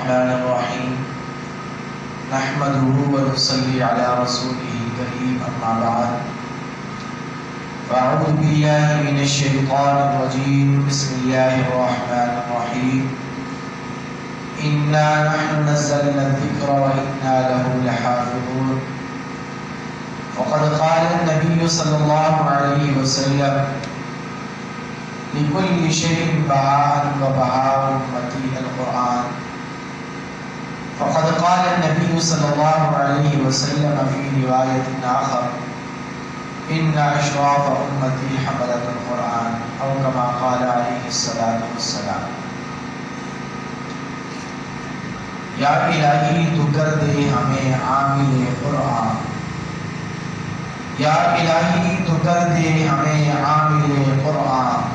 الرحمن الرحيم نحمده ونصلي على رسوله الكريم أما بعد فأعوذ بالله من الشيطان الرجيم بسم الله الرحمن الرحيم إنا نحن نزلنا الذكر وإنا له لحافظون وقد قال النبي صلى الله عليه وسلم لكل شيء بهاء وبهاء أمتي القرآن فقد قال النبي صلى الله عليه وسلم في رواية آخر إن أشراف أمتي حملة القرآن أو كما قال عليه الصلاة والسلام. یا الہی تو کر دے ہمیں عامل قرآن، یا الہی تو کر دے ہمیں عامل قرآن،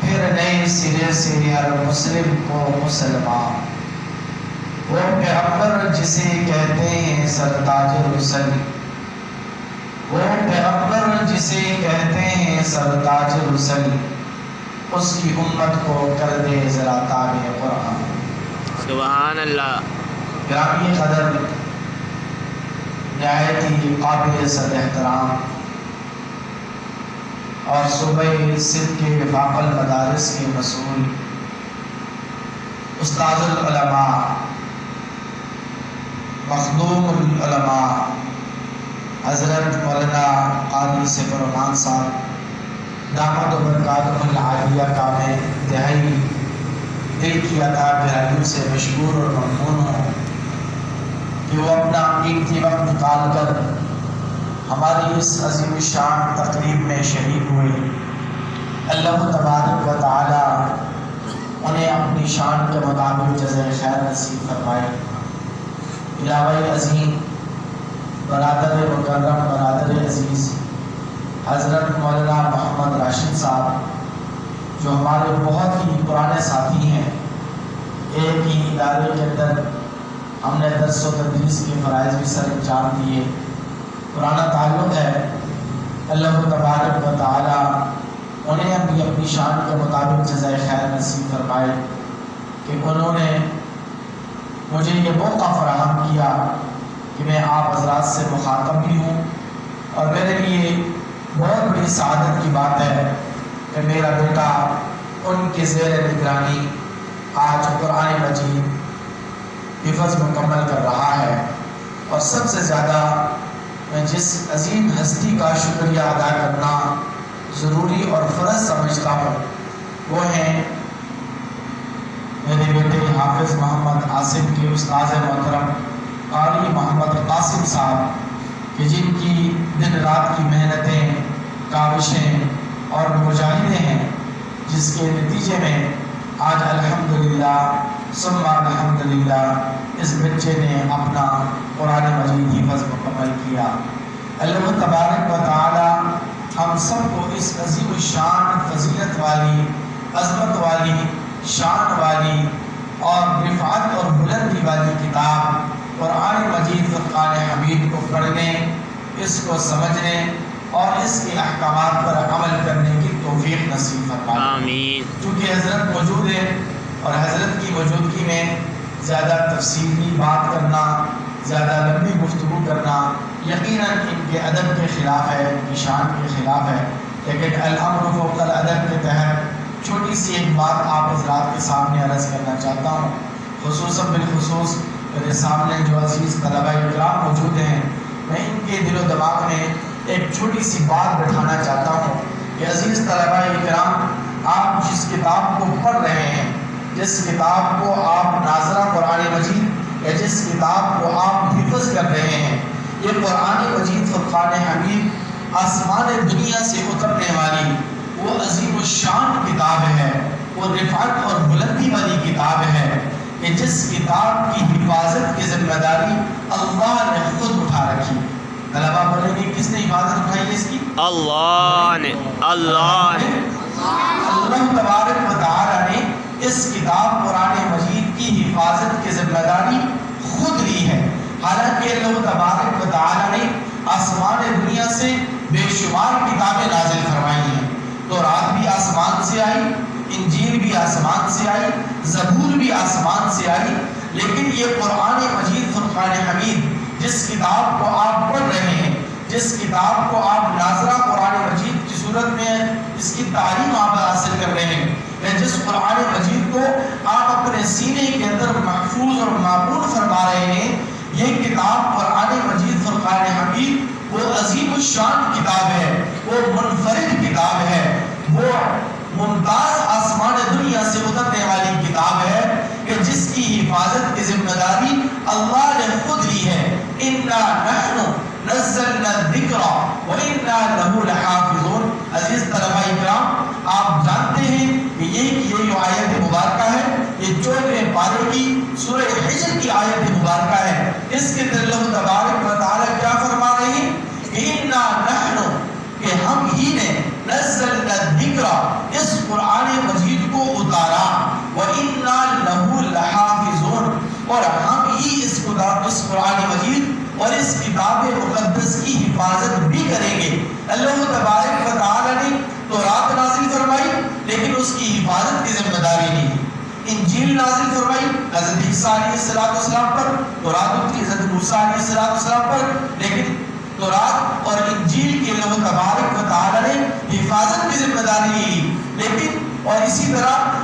پھر نئے سرے سے ہر مسلم کو مسلمان، وہ پیغمبر جسے کہتے ہیں سرتاج رسل، وہ پیغمبر جسے کہتے ہیں سرتاج رسل، اس کی امت کو کر دے ذرا تابع قرآن. سبحان اللہ. گرامی قدر، نہایت ہی قابل صد احترام اور صوبہ سندھ کے وفاق المدارس کے مسئول استاد العلماء مخدوم العلماء حضرت مولانا قاضی سیف الرحمان صاحب دامت و برکاتہ العالیہ کا میں انتہائی دل کی عطا گہرائیوں سے مشکور اور ممنون ہوں کہ وہ اپنا قیمتی وقت نکال کر ہماری اس عظیم الشان تقریب میں شریک ہوئے. اللہ تبارک و تعالی انہیں اپنی شان کے مطابق جزائے خیر نصیب فرمائے. علاوہ عظیم برادر مکرم، برادر عزیز حضرت مولانا محمد راشد صاحب جو ہمارے بہت ہی پرانے ساتھی ہیں، ایک ہی ادارے کے اندر ہم نے درس و تدریس کے فرائض بھی سر انجام دیے، پرانا تعلق ہے. اللہ تبارک و تعالی انہیں بھی اپنی شان کے مطابق جزائے خیر نصیب فرمائے کہ انہوں نے مجھے یہ موقع فراہم کیا کہ میں آپ حضرات سے مخاطب بھی ہوں، اور میرے لیے بہت بڑی سعادت کی بات ہے کہ میرا بیٹا ان کے زیر نگرانی آج قرآن مجید حفظ مکمل کر رہا ہے. اور سب سے زیادہ میں جس عظیم ہستی کا شکریہ ادا کرنا ضروری اور فرض سمجھتا ہوں وہ ہیں میرے بیٹے حافظ محمد عاصم کے استاذ محترم قاری محمد قاسم صاحب، کہ جن کی دن رات کی محنتیں، کاوشیں اور مجاہدے ہیں، جس کے نتیجے میں آج الحمدللہ ثم الحمدللہ اس بچے نے اپنا قرآن مجید حفظ مکمل کیا. اللہ تبارک و تعالی ہم سب کو اس عظیم الشان فضیلت والی، عظمت والی، شان والی اور رفعت اور بلندی والی کتاب قرآن مجید فرقان حمید کو پڑھنے، اس کو سمجھنے اور اس کے احکامات پر عمل کرنے کی توفیق نصیب فرمائے. آمین. چونکہ حضرت موجود ہے اور حضرت کی موجودگی میں زیادہ تفصیلی بات کرنا، زیادہ لمبی گفتگو کرنا یقیناً ان کے ادب کے خلاف ہے، ان کی شان کے خلاف ہے، لیکن الامر فوق الادب کے تحت چھوٹی سی ایک بات آپ حضرات کے سامنے عرض کرنا چاہتا ہوں. خصوصاً بالخصوص میرے سامنے جو عزیز طلبہ کرام موجود ہیں، میں ان کے دل و دماغ میں ایک چھوٹی سی بات بٹھانا چاہتا ہوں کہ عزیز طلبہ کرام، آپ جس کتاب کو پڑھ رہے ہیں، جس کتاب کو آپ ناظرہ قرآن مجید یا جس کتاب کو آپ حفظ کر رہے ہیں، یہ قرآن مجید فرقان حمید آسمان دنیا سے اترنے والی وہ عظیم الشان کتاب ہے، وہ رفعت اور بلندی والی کتاب ہے کہ جس کتاب کی حفاظت کی ذمہ داری اللہ نے خود اٹھا رکھی. طلبہ بولیں گے کس نے حفاظت اٹھائی ہے اس کی؟ اللہ نے. اللہ تبارک و تعالی نے اس کتاب قرآن مجید کی حفاظت کی ذمہ داری خود لی ہے. حالانکہ اللہ تبارک و تعالی نے آسمان دنیا سے بے شمار کتابیں نازل فرمائی ہیں. تو رات بھی آسمان سے آئی، انجیل بھی آسمان سے آئی، زبور بھی آسمان سے آئی، لیکن یہ قرآن مجید فرقان حمید جس کتاب کو آپ پڑھ رہے ہیں، جس کتاب کو آپ ناظرہ قرآن مجید کی صورت میں اس کی تعلیم آپ حاصل کر رہے ہیں، یا جس قرآن مجید کو آپ اپنے سینے کے اندر محفوظ اور معمول فرما رہے ہیں، یہ کتاب قرآن مجید فرقان حمید وہ عظیم الشان کتاب ہے، وہ منفرد کتاب ہے، وہ ممتاز آسمان دنیا سے اترنے والی کتاب ہے کہ جس کی حفاظت کی ذمہ داری اللہ نے خود لی ہے۔ اِنَّا نَحْنُ نَزَّلْنَا الذِّكْرَ وَإِنَّا لَهُ لَحَافِظُونَ۔ عزیز طلباء اکرام، آپ جانتے ہیں کہ یہ جو آیت مبارکہ ہے یہ 14ویں پارے کی سورہ حجر کی آیت مبارکہ ہے۔ اس کے اندر اللہ تبارک و تعالی کیا فرما رہے ہیں کہ اِنَّا نَحْنُ، کہ ہم ہی نے نزلنا الذکر، اس قرآن مجید کو اتارا، وَإِنَّا لَهُ لَحَافِظُونَ، اور ہم ہی اس قرآن مجید اور اس کتاب مقدس کی حفاظت بھی کریں گے۔ اللہ تبارک و تعالی نے تورات نازل فرمائی لیکن اس کی حفاظت کی ذمہ داری نہیں، انجیل نازل فرمائی حضرت عیسیٰ علیہ السلام پر، تورات اتری حضرت موسیٰ علیہ السلام پر، لیکن تورات اور انجیل کے اللہ تبارک و تعالی نے حفاظت کی ذمہ داری لی۔ لیکن اور اسی طرح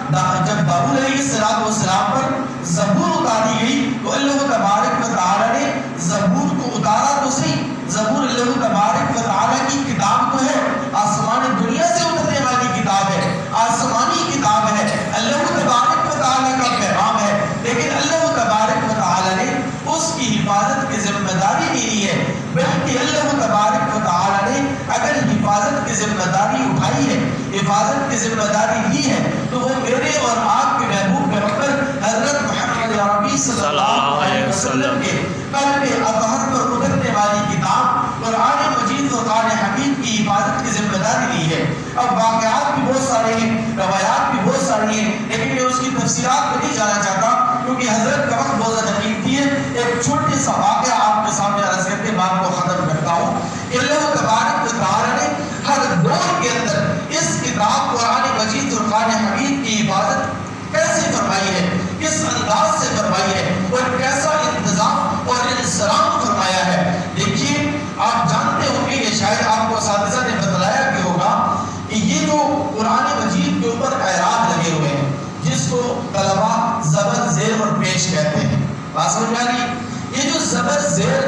جب داؤد علیہ السلام پر زبور اتاری گئی تو اللہ تبارک و تعالی نے زبور کو اتارا تو صحیح، زبور اللہ تبارک و تعالی کی کتاب تو ہے، آسمان دنیا سے اترنے والی کتاب ہے، آسمانی کتاب ہے، اللہ تبارک و تعالی کا پیغام ہے، لیکن اللہ تبارک و تعالی نے اس کی حفاظت کی ذمہ داری نہیں لی ہے، بلکہ اللہ تبارک و تعالی نے اگر حفاظت کی ذمہ داری اٹھائی ہے، حفاظت کی ذمہ داری لی ہے، تو وہ میرے اور آپ کے محبوب پیغمبر حضرت محمد عربی صلی اللہ علیہ وسلم کے قلب اطہر پر اترنے والی کتاب قرآن مجید فرقان حمید کی حفاظت کی ذمہ داری لی ہے۔ اب واقعات بھی بہت سارے ہیں، روایات بھی بہت ساری ہیں، لیکن میں اس کی تفصیلات میں نہیں جانا چاہتا کیونکہ حضرت کا وقت بہت زیادہ قیمتی ہے۔ ایک چھوٹی سا واقعہ آپ کے سامنے عرض کر کے بات کو ختم کرتا ہوں کہ اللہ تبارک و تعالی نے ہر دور کے اندر اس کتاب قرآن مجید فرقان حمید کی حفاظت کیسے فرمائی ہے، کس انداز سے فرمائی ہے اور کیسا انتظام اور انصرام فرمایا ہے۔ دیکھیے، آپ جانتے ہوں گے، یہ شاید آپ کو اساتذہ نے بتلایا بھی ہوگا کہ یہ جو قرآن مجید کے اوپر اعراب لگے ہوئے ہیں جس کو طلباء زبر زیر اور پیش کہتے ہیں، بات سمجھ آ رہی؟ یہ جو زبر زیر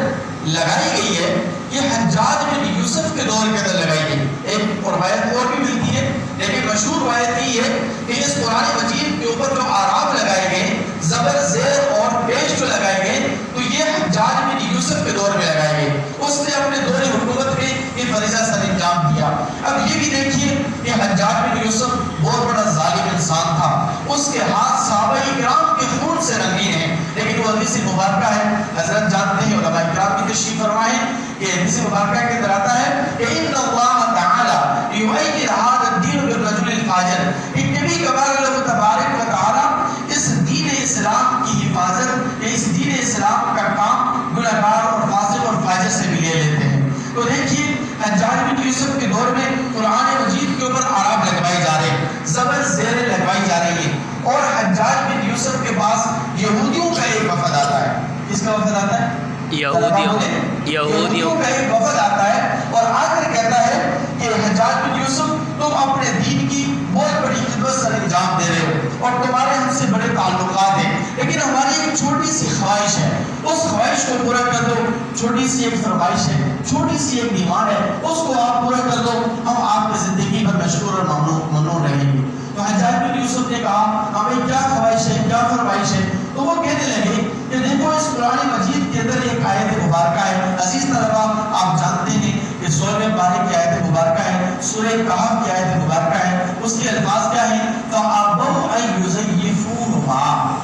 لگائی گئی ہے یہ حجاج بن یوسف کے دور کے اندر لگائی گئی۔ ایک روایت اور بھی ملتی ہے لیکن مشہور روایت یہ ہے کہ اس قرآن مجید کے اوپر جو اعراب لگائے گئے، زبر زیر اور پیش جو لگائے گئے، تو یہ حجاج بن یوسف کے دور میں لگائے گئے۔ اس نے اپنے دور حکومت میں یہ فریضہ سر انجام دیا۔ اب یہ بھی دیکھیے کہ حجاج بن یوسف بہت بڑا ظالم انسان تھا، اس کے ہاتھ صحابہ کرام کے خون سے رنگین ہیں، لیکن وہ حدیث مبارکہ ہے، حضرت جانتے ہیں، علماء کرام کی تشریح فرمائیں کہ حدیث مبارکہ کے اندر آتا ہے کہ ان اللہ تعالی یؤید ھذا الدین بالرجل الفاجر، کہ کبھی کبھار اللہ تبارک و تعالی اس دین اسلام کی حفاظت، اس دین اسلام کا کام گنہگار اور فاسق اور فاجر سے بھی لے لیتے ہیں۔ تو دیکھیے حجاج بن یوسف کے دور میں قرآن مجید کے اوپر اعراب لگوائی جا رہے ہیں، زبر زیریں لگوائی جا رہی ہیں، اور حجاج بن یوسف کے پاس یہودیوں کا ایک وفد آتا ہے۔ کس کا وفد آتا ہے؟ یہودیوں کا ایک وفد آتا ہے اور آ کر کہتا ہے کہ حجاج بن یوسف، تم اپنے دین کی بہت بڑی خدمت سر انجام دے رہے ہو اور تمہارے ہم سے بڑے تعلقات ہیں، لیکن ہماری ایک چھوٹی سی خواہش ہے، اس خواہش کو پورا کر دو۔ چھوٹی سی ایک فرمائش ہے، چھوٹی سی ایک ڈیمانڈ ہے، اس کو آپ پورا کر دو، ہم آپ کی زندگی پر مشکور اور ممنون رہیں گے۔ تو حجاج بن یوسف نے کہا ہمیں کیا خواہش ہے، کیا فرمائش ہے؟ تو وہ کہنے لگے کہ دیکھو اس قرآن مجید کے اندر ایک آیت مبارکہ ہے، عزیز طلباء آپ جانتے ہیں کہ 16ویں پارے کی آیت مبارکہ ہے، سورہ کہف کی آیت مبارکہ ہے، اس کے الفاظ کیا ہیں؟ فَأَبَوْا أَن يُزَيِّفُوهُمَا۔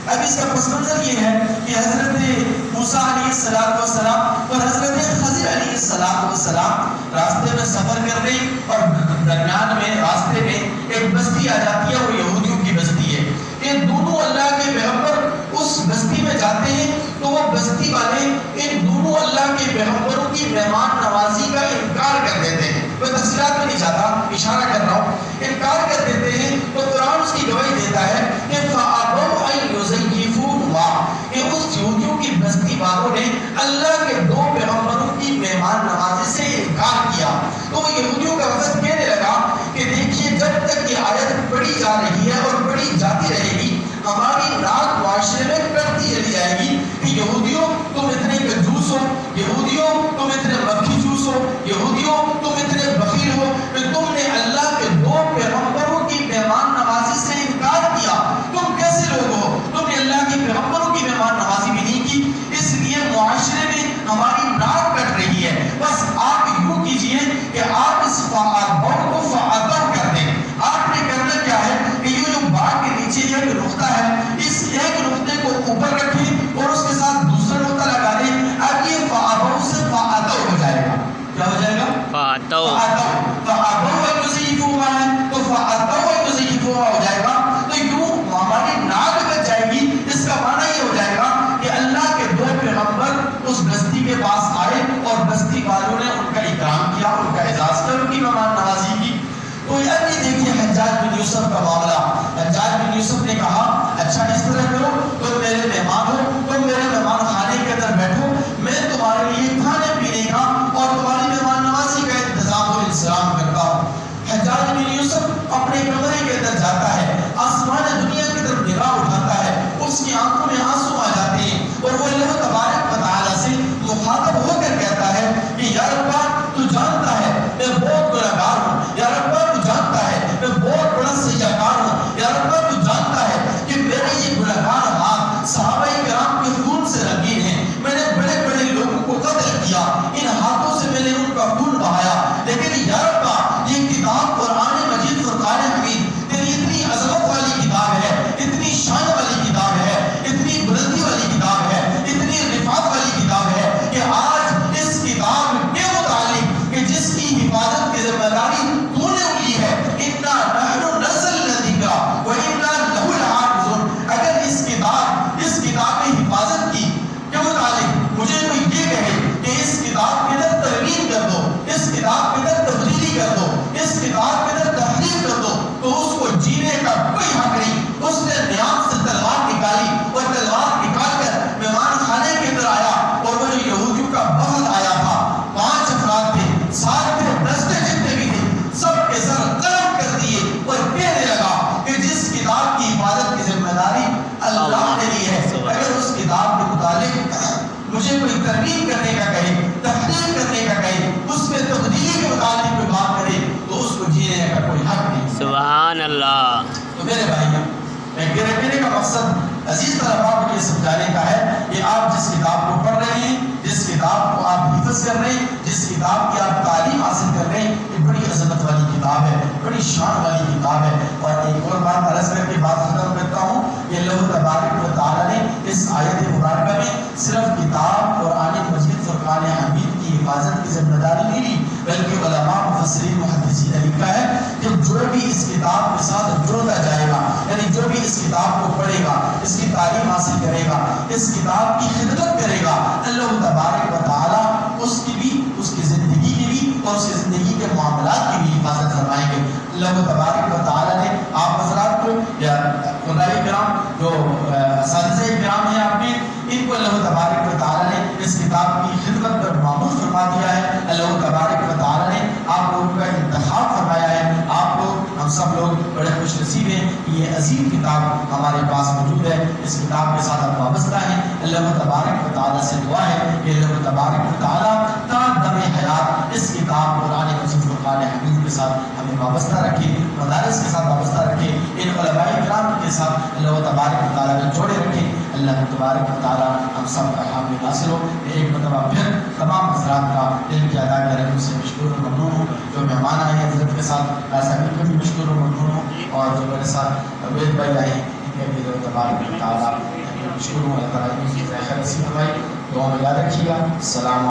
اب اس کا پس منظر یہ ہے کہ حضرت موسیٰ علیہ السلام اور حضرت خضر علیہ السلام راستے میں سفر کر رہے ہیں اور درمیان میں راستے میں ایک بستی آ جاتی ہے، وہ یہودیوں کی بستی ہے۔ یہ دونوں اللہ کے پیغمبر اس بستی میں جاتے ہیں تو وہ بستی والے ان دونوں اللہ کے پیغمبروں کی مہمان نوازی کا انکار کر دیتے ہیں۔ میں تفصیلات میں نہیں جاتا، اشارہ کر رہا ہوں، انکار کر دیتے ہیں۔ تو قرآن اس کی گواہی دیتا ہے کہ معاشرے میں کرتی چلی جائے گی کہ یہودیوں تم اتنے کنجوس ہو، یہودیوں تم اتنے مکھی چوس ہو، یہودیوں تم اتنے بخیل ہو کہ تم نے اللہ کے دو پیغمبروں کی مہمان نوازی سے انکار کیا، تم کیسے لوگ ہو، تم نے اللہ کے پیغمبروں کی مہمان نوازی بھی نہیں کی، اس لیے معاشرے میں ہماری ناک کٹ رہی ہے۔ بس آپ یوں کیجئے کہ آپ اس فعاتوں کو فعاتوں کر دیں۔ آپ نے کرنا کیا ہے کہ یہ جو باغ کے نیچے ایک نقطہ ہے، اس ایک نقطے کو اوپر رکھیں اور اس کے ساتھ دوسرا نقطہ لگا دیں، اب یہ فعاتوں سے فعاتوں ہو جائے گا۔ کیا ہو جائے گا؟ فعاتوں۔ فعاتوں کا مزید ہوا ہے تو فعاتوں کا مزید ہوا ہو جائے گا، تو یوں ہماری ناک کٹ جائے گی۔ اس کا معنی یہ ہو جائے گا کہ اللہ کے دو پیغمبر اس بستی کے پاس آئے اور بستی والوں نے ان کا اکرام کیا، ان کا اعزاز کیا، ان کی مہمان نوازی کی۔ تو اب یہ دیکھیے حجاج بن یوسف کا معاملہ۔ حجاج بن یوسف نے کہا اچھا اس طرح کرو، تم میرے مہمان ہو، تم میرے مہمان خانے کے اندر بیٹھو، میں تمہارے لیے کھانے پینے کا اور تمہاری مہمان نوازی کا انتظام و انتظام کرتا ہوں۔ حجاج بن یوسف اپنے کمرے کے اندر جاتا ہے، آسمان دنیا کی طرف نگاہ اٹھاتا ہے، اس کی آنکھوں میں آنسو آ جاتے ہیں اور وہ اللہ تبارک و تعالیٰ سے مخاطب ہو کر کہتا ہے کہ یا ربا تو جانتا ہے میں بہت گنہگار ہوں، یا ربا تو جانتا ہے میں بہت بڑا سیاکار ہوں، یا ربا تو جانتا ہے کہ میرے یہ گنہگار ہاتھ صحابہ کرام کے خون سے رنگین ہیں، میں نے بڑے بڑے لوگوں کو قتل کیا، ان ہاتھوں سے میں نے ان کا خون بہایا، لیکن یا ربا یہ کتاب قرآن مجید فرقان حمید تیری اتنی عظمت والی کتاب ہے، اتنی شان والی کتاب ہے، اتنی بلندی والی کتاب ہے، اتنی رفعت والی کتاب ہے کہ آج اس کتاب کے متعلق کہ جس کی حفاظت کی ذمہ داری تو نے لی ہے، اِنَّا نَحْنُ نَزَّلْنَا الذِّکْرَ وَإِنَّا لَهُ لَحَافِظُونَ، اگر اس کتاب کی حفاظت کی کے متعلق مجھے کوئی یہ کہے کہ اس کتاب کے اندر ترمیم کر دو، اس کتاب کے اندر تبدیلی کر دو، اس کتاب کے اندر تحریف کر دو، تو اس کو جینے کا کوئی حق نہیں۔ اس نے نیام سے تلوار نکالی اور تلوار نکال کر مہمان خانے کے اندر آیا، اور وہ جو یہودیوں کا وفد آیا تھا، 5 افراد تھے، 7 تھے، 10 تھے، جتنے بھی تھے، سب کے سر قلم کر دیے اور کہنے لگا کہ جس کتاب کی حفاظت کی ذمہ داری اللہ نے لی ہے، اگر اس کتاب کے متعلق مجھے کوئی ترمیم کرنے کا کہے، تحریر کرنے کا کہے، اس میں تبدیلی کے متعلق کوئی بات کرے، تو اس کو جینے کا کوئی حق نہیں۔ سبحان اللہ۔ تو میرے بھائیوں، میں کہنے کا مقصد عزیز طلباء کو یہ سمجھانے کا ہے کہ آپ جس کتاب کو پڑھ رہے ہیں، جس کتاب کو آپ حفظ کر رہے ہیں، جس کتاب کی آپ تعلیم حاصل کر رہے ہیں، یہ بڑی عظمت والی کتاب ہے، بڑی شان والی کتاب ہے۔ اور ایک اور بات عرض کر کے بات ختم کرتا ہوں کہ اللہ تبارک و تعالیٰ نے اس آیت مبارکہ میں صرف کتاب قرآن مجید فرقان حمید کی حفاظت کی ذمہ داری نہیں لی، بلکہ علماء مفسرین محدثین نے لکھا ہے کہ جو بھی اس کتاب کے ساتھ جڑتا جائے گا، یعنی جو بھی اس کتاب کو پڑھے گا، اس کی تعلیم حاصل کرے گا، اس کتاب کی خدمت کرے گا، اللہ تبارک و تعالیٰ اس کی بھی، اس کی زندگی کی بھی اور اس کی زندگی کے معاملات کی بھی حفاظت فرمائیں گے۔ اللہ تبارک و تعالیٰ نے آپ حضرات کو یا علماء کرام جو اساتذہ کرام ہیں آپ نے، ان کو اللہ تبارک و تعالیٰ نے اس کتاب کی خدمت پر معمول فرما دیا ہے۔ اللہ تبارک و تعالیٰ نے آپ لوگوں کا انتخاب فرمایا ہے۔ آپ لوگ، ہم سب لوگ بڑے خوش نصیب ہیں کہ یہ عظیم کتاب ہمارے پاس موجود ہے، اس کتاب کے ساتھ ہم وابستہ ہیں۔ اللہ تبارک و تعالیٰ سے دعا ہے کہ اللہ تبارک و تعالیٰ تا دم حیات اس کتاب قرآن مجید فرقان حمید کے ساتھ ہمیں وابستہ رکھے، مدارس کے ساتھ وابستہ رکھے، ان علماء کرام کے ساتھ اللہ تبارک و تعالیٰ نے جوڑے رکھے۔ اللہ تبارک و تعالیٰ ہم سب کا حامی ناصر ہو۔ ایک مرتبہ پھر تمام حضرات کا دل کی ادا کرے ان سے مشکور و ممنون ہوں، جو مہمان آئے ہیں حضرت کے ساتھ ایسا بھی مشکور و ممنون ہوں، اور جو میرے ساتھ عبید بھائی آئے ہیں ان کے بھی اللہ تبارک و تعالیٰ مشکور ہوں۔ اللہ تعالیٰ کی خیر نصیب فرمائے۔ دعا میں یاد رکھیے گا۔ السلام